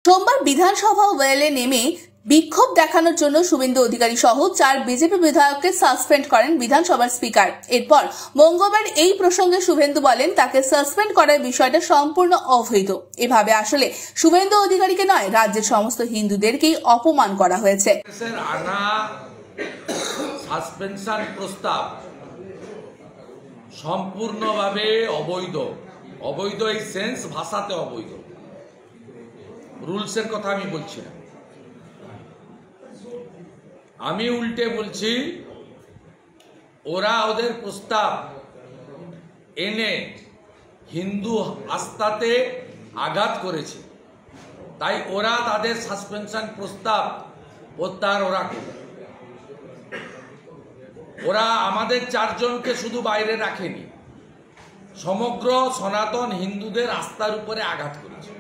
সোমবার বিধানসভা ওয়েলে নেমে বিক্ষোভ দেখানোর জন্য শুভেন্দু অধিকারী সহ 4 বিজেপি বিধায়ককে সাসপেন্ড করেন বিধানসভার স্পিকার। এরপর মঙ্গলবার এই প্রসঙ্গে শুভেন্দু বলেন, তাকে সাসপেন্ড করার বিষয়টা সম্পূর্ণ অবৈধ। এভাবে আসলে শুভেন্দু অধিকারীকে নয়, রাজ্যের সমস্ত হিন্দুদেরকেই অপমান করা হয়েছে। সাসপেনশন প্রস্তাব সম্পূর্ণভাবে অবৈধ। অবৈধ এই সেন্স ভাষাতে অবৈধ, রুলসের কথা আমি বলছি না। আমি উল্টে বলছি, ওরা ওদের প্রস্তাব এনে হিন্দু আস্থাতে আঘাত করেছে, তাই ওরা তাদের সাসপেনশন প্রস্তাব প্রত্যাহার করবে। ওরা আমাদের 4 জনকে শুধু বাইরে রাখেনি, সমগ্র সনাতন হিন্দুদের আস্থার উপরে আঘাত করেছে।